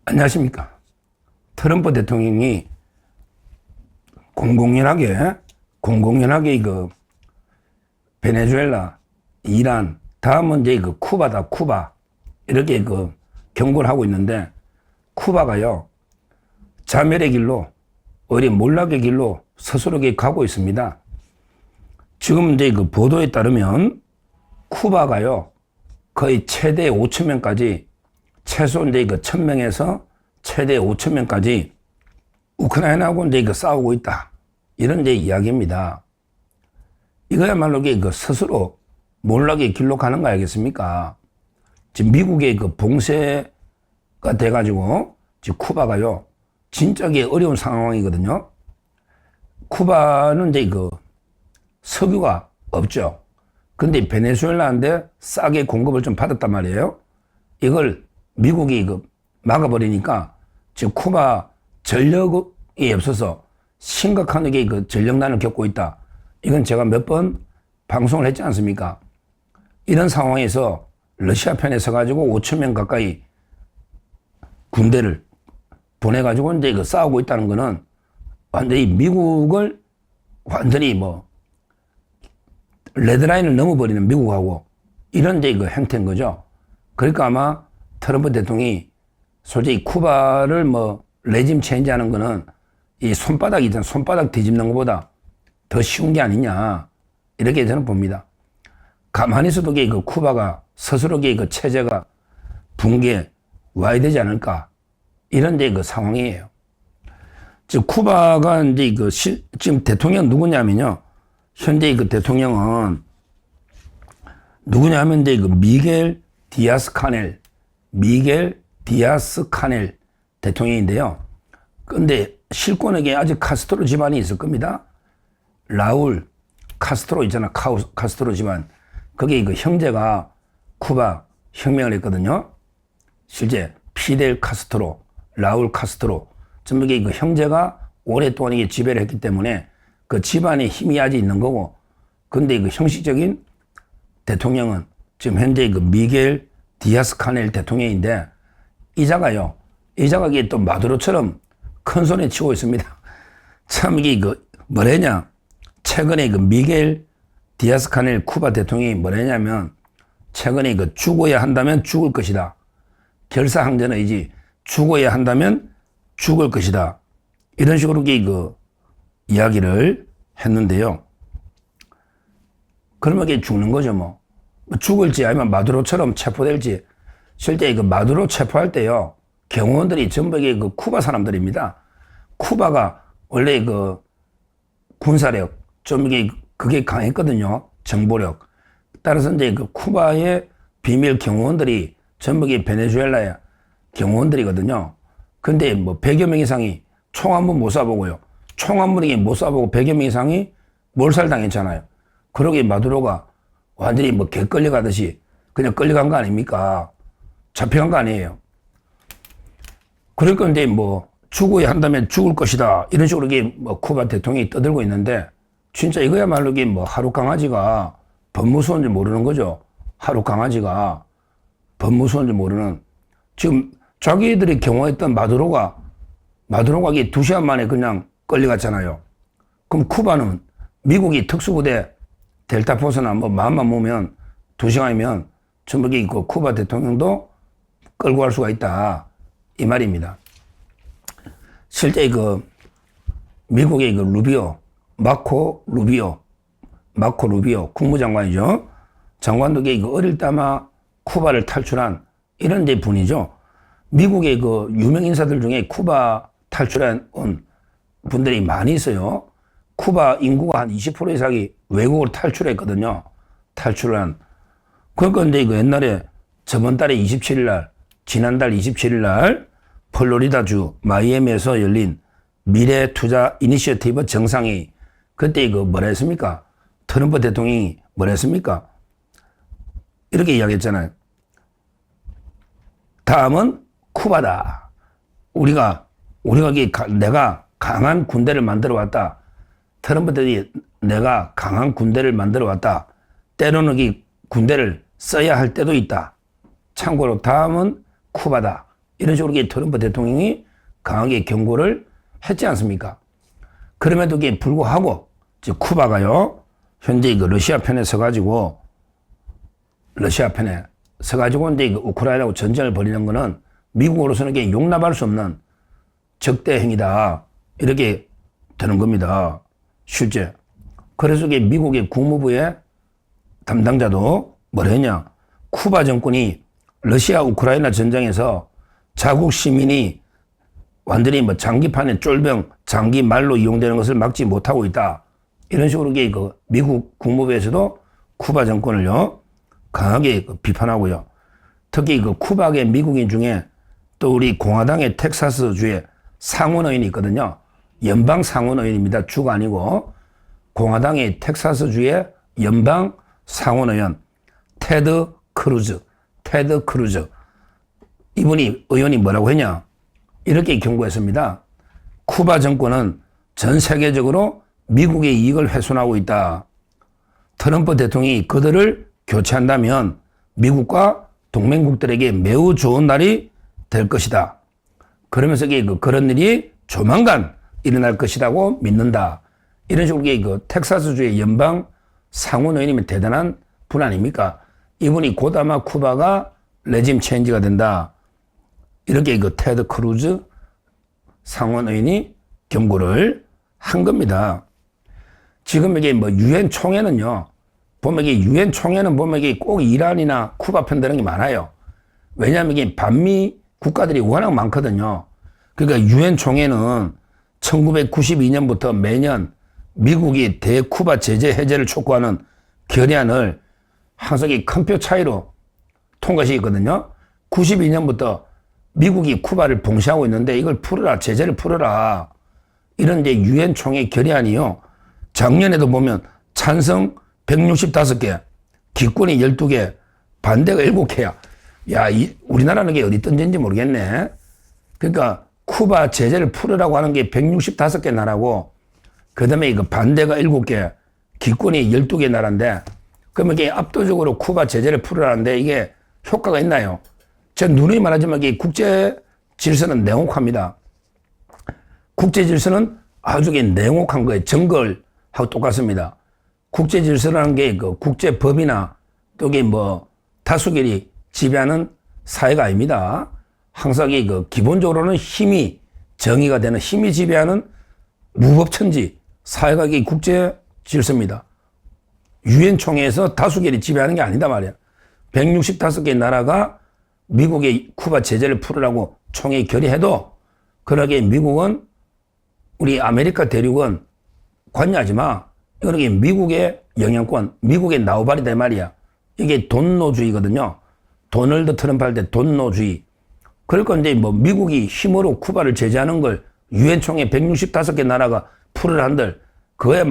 안녕하십니까. 트럼프 대통령이 공공연하게 이거 베네수엘라, 이란, 다음은 이제 그 쿠바다, 쿠바. 이렇게 그 경고를 하고 있는데, 쿠바가요, 자멸의 길로, 오히려 몰락의 길로 스스로 가고 있습니다. 지금 이제 그 보도에 따르면, 쿠바가요, 거의 최대 5,000명까지, 최소 이제 그 1,000명에서 최대 5,000명까지 우크라이나하고 이제 그 싸우고 있다. 이런 이제 이야기입니다. 이거야말로 그 스스로 몰락의 길로 가는 거 아니겠습니까? 지금 미국의 그 봉쇄가 돼가지고 지금 쿠바가요, 진짜 어려운 상황이거든요. 쿠바는 이제 그 석유가 없죠. 근데 베네수엘라한테 싸게 공급을 좀 받았단 말이에요. 이걸 미국이 그 막아버리니까 지금 쿠바 전력이 없어서 심각한 그 전력난을 겪고 있다. 이건 제가 몇 번 방송을 했지 않습니까? 이런 상황에서 러시아 편에 서가지고 5,000명 가까이 군대를 보내가지고 이제 그 싸우고 있다는 거는 완전히 미국을 완전히 레드라인을 넘어버리는 미국하고 이런 이제 그 행태인 거죠. 그러니까 아마 트럼프 대통령이 솔직히 쿠바를 레짐 체인지 하는 거는 이 손바닥이잖아. 손바닥 뒤집는 것보다 더 쉬운 게 아니냐. 이렇게 저는 봅니다. 가만히 있어도 그 쿠바가 스스로 그 체제가 붕괴 와야 되지 않을까. 이런 이제 그 상황이에요. 즉, 쿠바가 이제 지금 대통령 누구냐면요. 현재 그 대통령은 누구냐면 이제 그 미겔 디아스 카넬 대통령인데요. 근데 실권에게 아직 카스트로 집안이 있을 겁니다. 라울 카스트로 있잖아. 카스트로 집안. 그게 그 형제가 쿠바 혁명을 했거든요. 실제 피델 카스트로, 라울 카스트로 전부 그 형제가 오랫동안 이게 지배를 했기 때문에 그 집안의 힘이 아직 있는 거고, 근데 그 형식적인 대통령은 지금 현재 그 미겔 디아스 카넬 대통령인데, 이자가 또 마두로처럼 큰 손에 치고 있습니다. 참 이게 뭐래냐. 최근에 그 미겔 디아스 카넬 쿠바 대통령이 뭐래냐면, 최근에 죽어야 한다면 죽을 것이다. 결사항전의지, 죽어야 한다면 죽을 것이다. 이런 식으로 이야기를 했는데요. 그러면 이게 죽는 거죠, 죽을지 아니면 마두로처럼 체포될지. 실제 마두로 체포할 때요, 경호원들이 전부 그 쿠바 사람들입니다. 쿠바가 원래 군사력, 좀 그게 강했거든요. 정보력. 따라서 이제 쿠바의 비밀 경호원들이 전부 베네수엘라의 경호원들이거든요. 근데 100여 명 이상이 총 한 번 못 쏴보고요. 총 한 번이 못 쏴보고 100여 명 이상이 몰살당했잖아요. 그러게 마두로가 완전히 개 끌려가듯이 그냥 끌려간 거 아닙니까? 잡혀간 거 아니에요. 그럴 건데 죽어야 한다면 죽을 것이다. 이런 식으로 쿠바 대통령이 떠들고 있는데, 진짜 이거야말로 하루 강아지가 법무수원지 모르는 거죠. 하루 강아지가 법무수원지 모르는. 지금 자기들이 경호했던 마두로가 2시간 만에 그냥 끌려갔잖아요. 그럼 쿠바는 미국이 특수부대 델타포스나 마음만 모으면 2시간이면 전부 쿠바 대통령도 끌고 갈 수가 있다. 이 말입니다. 실제 미국의 마코 루비오 국무장관이죠. 장관도 어릴 때 아마 쿠바를 탈출한 이런 데 분이죠. 미국의 유명 인사들 중에 쿠바 탈출한 분들이 많이 있어요. 쿠바 인구가 한 20% 이상이 외국으로 탈출했거든요. 탈출한. 그러니까 이제 옛날에 지난달 27일 날 플로리다주 마이애미에서 열린 미래 투자 이니셔티브 정상회의. 그때 뭐라 했습니까? 트럼프 대통령이 뭐라 했습니까? 이렇게 이야기했잖아요. 다음은 쿠바다. 내가 강한 군대를 만들어 왔다. 트럼프들이 내가 강한 군대를 만들어 왔다. 때로는 이 군대를 써야 할 때도 있다. 참고로 다음은 쿠바다. 이런 식으로 트럼프 대통령이 강하게 경고를 했지 않습니까? 그럼에도 불구하고 쿠바가요, 현재 러시아 편에 서가지고 이제 우크라이나하고 전쟁을 벌이는 거는 미국으로서는 용납할 수 없는 적대 행위다. 이렇게 되는 겁니다. 실제. 그래서 미국의 국무부의 담당자도 뭐라 했냐. 쿠바 정권이 러시아 우크라이나 전쟁에서 자국 시민이 완전히 장기판의 쫄병, 장기 말로 이용되는 것을 막지 못하고 있다. 이런 식으로 미국 국무부에서도 쿠바 정권을요, 강하게 비판하고요. 특히 쿠바계 미국인 중에 또 우리 공화당의 텍사스주의 상원의원이 있거든요. 연방 상원의원입니다. 주가 아니고 공화당의 텍사스주의 연방 상원의원 테드 크루즈. 이분이 의원이 뭐라고 했냐? 이렇게 경고했습니다. 쿠바 정권은 전 세계적으로 미국의 이익을 훼손하고 있다. 트럼프 대통령이 그들을 교체한다면 미국과 동맹국들에게 매우 좋은 날이 될 것이다. 그러면서 그런 일이 조만간 일어날 것이라고 믿는다. 이런 식으로 텍사스주의 연방 상원의원이면 대단한 분 아닙니까? 이분이 곧 아마 쿠바가 레짐 체인지가 된다. 이렇게 테드 크루즈 상원의원이 경고를 한 겁니다. 지금 유엔 총회는요, 유엔 총회는 꼭 이란이나 쿠바 편드는 게 많아요. 왜냐하면 반미 국가들이 워낙 많거든요. 그러니까 유엔 총회는 1992년부터 매년 미국이 대쿠바 제재 해제를 촉구하는 결의안을 항상 큰 표 차이로 통과시켰거든요. 92년부터 미국이 쿠바를 봉쇄하고 있는데 이걸 풀어라, 제재를 풀어라. 이런 유엔 총회 결의안이요. 작년에도 보면 찬성 165개, 기권이 12개, 반대가 7개야. 야, 우리나라는 게 어디 던진지 모르겠네. 그러니까 쿠바 제재를 풀으라고 하는 게 165개 나라고, 그 다음에 반대가 7개, 기권이 12개 나라인데, 그러면 이게 압도적으로 쿠바 제재를 풀으라는데 이게 효과가 있나요? 제가 누누이 말하지만 이게 국제 질서는 냉혹합니다. 국제 질서는 아주 냉혹한 거예요. 정글하고 똑같습니다. 국제 질서라는 게 국제법이나 또 다수결이 지배하는 사회가 아닙니다. 항상 기본적으로는 힘이 정의가 되는, 힘이 지배하는 무법천지 사회가 국제 질서입니다. 유엔 총회에서 다수결이 지배하는 게 아니다 말이야. 165개 나라가 미국의 쿠바 제재를 풀으라고 총회에 결의해도, 그러게 미국은, 우리 아메리카 대륙은 관여하지 마. 이게 미국의 영향권, 미국의 나우발이다 말이야. 이게 돈노주의거든요. 도널드 트럼프 할 때 돈노주의. 그러니까 미국이 힘으로 쿠바를 제재하는 걸 유엔 총회 165개 나라가 풀을 한들, 그거야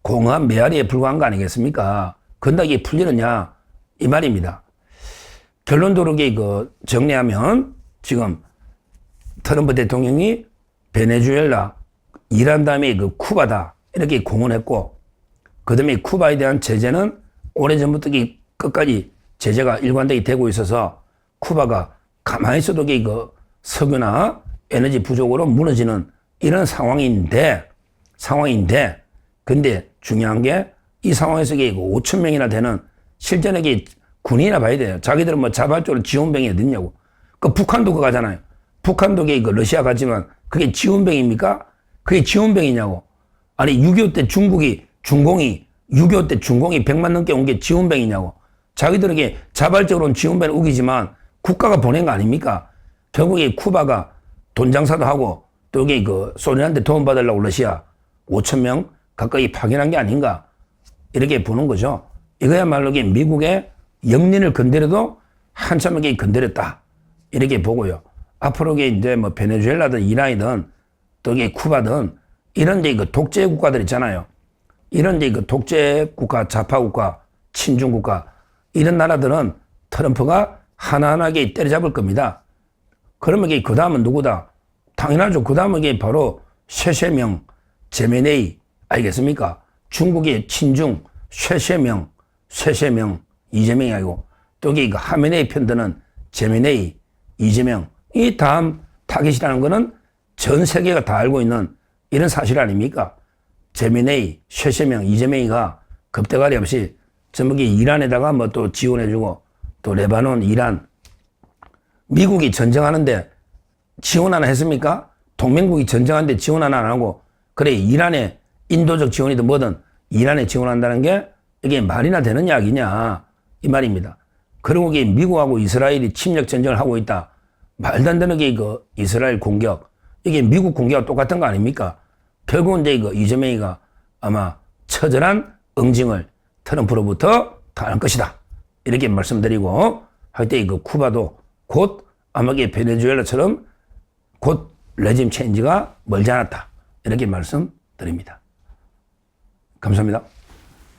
공허한 메아리에 불과한 거 아니겠습니까? 근데 이게 풀리느냐? 이 말입니다. 결론적으로 정리하면 지금 트럼프 대통령이 베네수엘라, 이란 다음에 쿠바다. 이렇게 공언했고, 그 다음에 쿠바에 대한 제재는 오래전부터 끝까지 제재가 일관되게 되고 있어서 쿠바가 가만히 있어도 석유나 에너지 부족으로 무너지는 이런 상황인데, 근데 중요한 게 이 상황에서 5천 명이나 되는 실전에 군인이나 봐야 돼요. 자기들은 자발적으로 지원병이 어딨냐고. 북한도 그거 가잖아요. 북한도 러시아 가지만 그게 지원병입니까? 그게 지원병이냐고. 아니 6.25 때 중공이 100만 넘게 온 게 지원병이냐고. 자기들에게 자발적으로는 지원병을 우기지만 국가가 보낸 거 아닙니까? 결국에 쿠바가 돈 장사도 하고 또 소련한테 도움받으려고 러시아 5천 명 가까이 파견한 게 아닌가. 이렇게 보는 거죠. 이거야말로 미국의 영린을 건드려도 한참 건드렸다. 이렇게 보고요. 앞으로 베네수엘라든 이란이든 또 쿠바든 이런 독재 국가들 있잖아요. 이런 독재 국가, 좌파 국가, 친중 국가, 이런 나라들은 트럼프가 하나하나게 때려잡을 겁니다. 그러면 그 다음은 누구다? 당연하죠. 그 다음은 바로 쉐쉐명, 제메네이 아니겠습니까? 중국의 친중, 쉐쉐명, 이재명이 아니고, 또 하메네이 편드는 제메네이, 이재명, 이 다음 타깃이라는 거는 전 세계가 다 알고 있는 이런 사실 아닙니까? 재미네이, 셰셰명, 이재명이가 겁대가리 없이 전부 이란에다가 뭐 또 지원해주고 또 레바논, 이란, 미국이 전쟁하는데 지원 하나 했습니까? 동맹국이 전쟁하는데 지원 하나 안 하고 그래 이란에 인도적 지원이든 뭐든 이란에 지원한다는 게 이게 말이나 되는 이야기냐 이 말입니다. 그리고 이게 미국하고 이스라엘이 침략 전쟁을 하고 있다. 말도 안 되는 게 그 이스라엘 공격 이게 미국 공격과 똑같은 거 아닙니까? 결국은 이제 이거 이재명이가 아마 처절한 응징을 트럼프로부터 당할 것이다. 이렇게 말씀드리고 할 때 그 쿠바도 곧 아마 이게 베네수엘라처럼 곧 레짐 체인지가 멀지 않았다. 이렇게 말씀드립니다. 감사합니다.